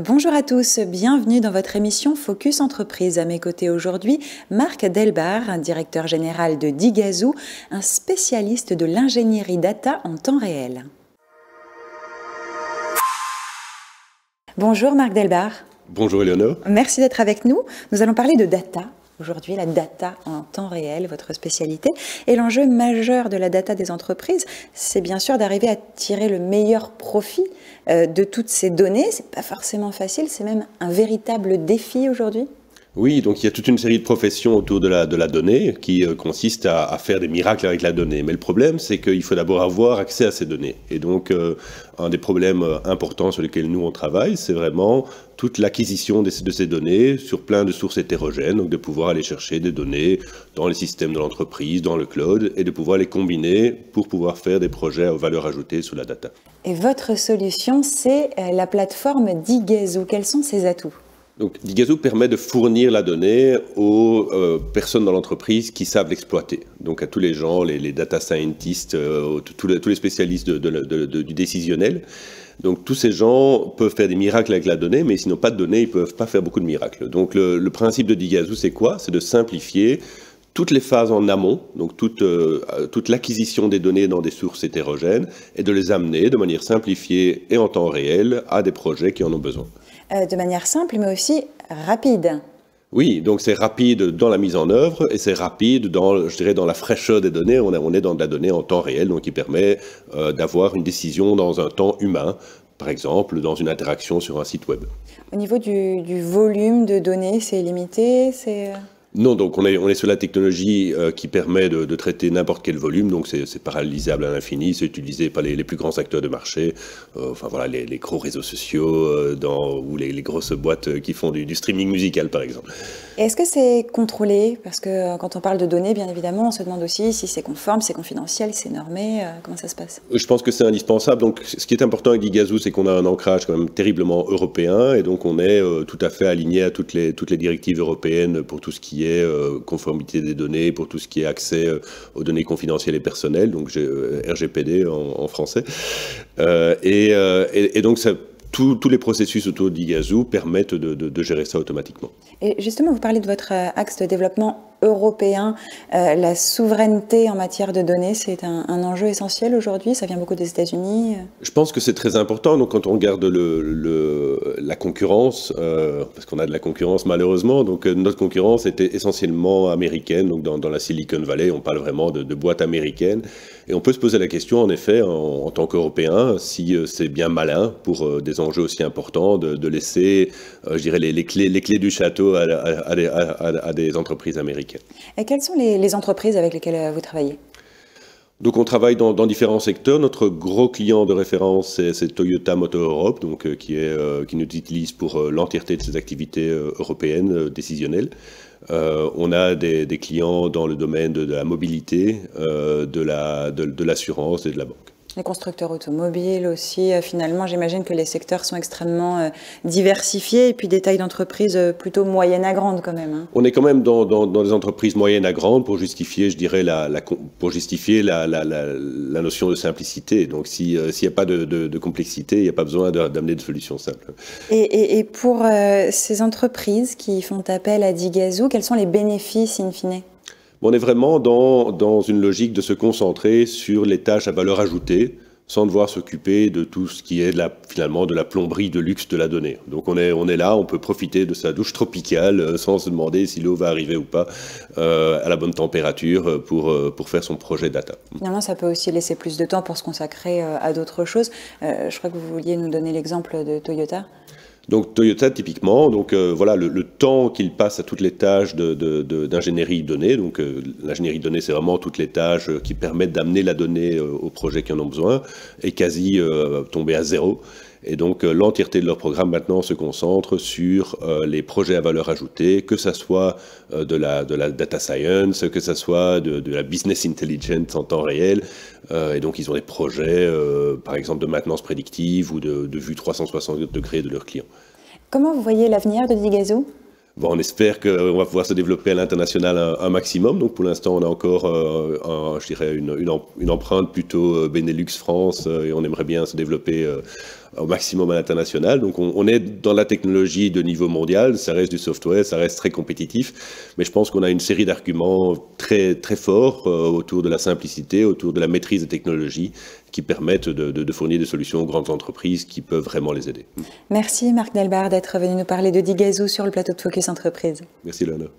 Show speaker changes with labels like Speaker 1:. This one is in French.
Speaker 1: Bonjour à tous, bienvenue dans votre émission Focus Entreprise. À mes côtés aujourd'hui, Marc Delbar, un directeur général de Digazoo, un spécialiste de l'ingénierie data en temps réel. Bonjour Marc Delbar.
Speaker 2: Bonjour Eleonore.
Speaker 1: Merci d'être avec nous. Nous allons parler de data. Aujourd'hui, la data en temps réel, votre spécialité. Et l'enjeu majeur de la data des entreprises, c'est bien sûr d'arriver à tirer le meilleur profit de toutes ces données. C'est pas forcément facile, c'est même un véritable défi aujourd'hui.
Speaker 2: Oui, donc il y a toute une série de professions autour de la donnée qui consiste à faire des miracles avec la donnée. Mais le problème, c'est qu'il faut d'abord avoir accès à ces données. Et donc, un des problèmes importants sur lesquels nous on travaille, c'est vraiment toute l'acquisition de ces données sur plein de sources hétérogènes, donc de pouvoir aller chercher des données dans les systèmes de l'entreprise, dans le cloud, et de pouvoir les combiner pour pouvoir faire des projets à valeur ajoutée sur la data.
Speaker 1: Et votre solution, c'est la plateforme Digazoo. Quels sont ses atouts ?
Speaker 2: Donc, Digazoo permet de fournir la donnée aux personnes dans l'entreprise qui savent l'exploiter. Donc, à tous les gens, les data scientists, tous les spécialistes du décisionnel. Donc, tous ces gens peuvent faire des miracles avec la donnée, mais s'ils n'ont pas de données, ils ne peuvent pas faire beaucoup de miracles. Donc, le principe de Digazoo, c'est quoi ? C'est de simplifier toutes les phases en amont, donc toute l'acquisition des données dans des sources hétérogènes, et de les amener de manière simplifiée et en temps réel à des projets qui en ont besoin.
Speaker 1: De manière simple, mais aussi rapide.
Speaker 2: Oui, donc c'est rapide dans la mise en œuvre et c'est rapide dans la fraîcheur des données. On est dans de la donnée en temps réel, donc qui permet d'avoir une décision dans un temps humain, par exemple dans une interaction sur un site web.
Speaker 1: Au niveau du volume de données, c'est limité,
Speaker 2: Non, donc on est sur la technologie qui permet de traiter n'importe quel volume, donc c'est paralysable à l'infini, c'est utilisé par les plus grands acteurs de marché, les gros réseaux sociaux ou les grosses boîtes qui font du streaming musical par exemple.
Speaker 1: Est-ce que c'est contrôlé ? Parce que quand on parle de données, bien évidemment, on se demande aussi si c'est conforme, c'est confidentiel, c'est normé, comment ça se passe ?
Speaker 2: Je pense que c'est indispensable. Donc, ce qui est important avec Digazoo, c'est qu'on a un ancrage quand même terriblement européen, et donc on est tout à fait aligné à toutes les directives européennes pour tout ce qui est conformité des données, pour tout ce qui est accès aux données confidentielles et personnelles, donc RGPD en français. Et donc, tous les processus autour de Digazoo permettent de gérer ça automatiquement.
Speaker 1: Et justement, vous parlez de votre axe de développement européen. La souveraineté en matière de données, c'est un enjeu essentiel aujourd'hui. Ça vient beaucoup des États-Unis.
Speaker 2: Je pense que c'est très important. Donc, quand on regarde la concurrence, parce qu'on a de la concurrence malheureusement, donc notre concurrence était essentiellement américaine. Donc, dans la Silicon Valley, on parle vraiment de boîtes américaines. Et on peut se poser la question, en effet, en tant qu'Européen, si c'est bien malin pour des enjeux aussi importants de laisser, les clés du château à des entreprises américaines.
Speaker 1: Et quelles sont les entreprises avec lesquelles vous travaillez ?
Speaker 2: Donc on travaille dans différents secteurs. Notre gros client de référence, c'est Toyota Motor Europe, donc, qui nous utilise pour l'entièreté de ses activités européennes décisionnelles. On a des clients dans le domaine de la mobilité, de l'assurance et de la banque.
Speaker 1: Les constructeurs automobiles aussi, finalement, j'imagine que les secteurs sont extrêmement diversifiés et puis des tailles d'entreprises plutôt moyennes à grandes quand même. Hein.
Speaker 2: On est quand même dans des entreprises moyennes à grandes pour justifier, je dirais, la notion de simplicité. Donc s'il n'y a pas de complexité, il n'y a pas besoin d'amener de solutions simples.
Speaker 1: Et pour ces entreprises qui font appel à Digazoo, quels sont les bénéfices in fine ?
Speaker 2: On est vraiment dans une logique de se concentrer sur les tâches à valeur ajoutée, sans devoir s'occuper de tout ce qui est finalement de la plomberie de luxe de la donnée. Donc on est là, on peut profiter de sa douche tropicale sans se demander si l'eau va arriver ou pas à la bonne température pour faire son projet data.
Speaker 1: Finalement, ça peut aussi laisser plus de temps pour se consacrer à d'autres choses. Je crois que vous vouliez nous donner l'exemple de Toyota.
Speaker 2: Donc Toyota typiquement, le temps qu'il passe à toutes les tâches d'ingénierie de données. Donc l'ingénierie de données, c'est vraiment toutes les tâches qui permettent d'amener la donnée aux projets qui en ont besoin, est quasi tombé à zéro. Et donc l'entièreté de leur programme maintenant se concentre sur les projets à valeur ajoutée, que ça soit de la data science, que ça soit de la business intelligence en temps réel. Et donc ils ont des projets, par exemple de maintenance prédictive ou de vue 360 degrés de leurs clients.
Speaker 1: Comment vous voyez l'avenir de Digazoo ?
Speaker 2: Bon, on espère qu'on va pouvoir se développer à l'international un maximum. Donc pour l'instant, on a encore, une empreinte plutôt Benelux France et on aimerait bien se développer au maximum à l'international. Donc on est dans la technologie de niveau mondial, ça reste du software, ça reste très compétitif, mais je pense qu'on a une série d'arguments très, très forts autour de la simplicité, autour de la maîtrise des technologies qui permettent de fournir des solutions aux grandes entreprises qui peuvent vraiment les aider.
Speaker 1: Merci Marc Delbar d'être venu nous parler de Digazoo sur le plateau de Focus Entreprise.
Speaker 2: Merci Léonore.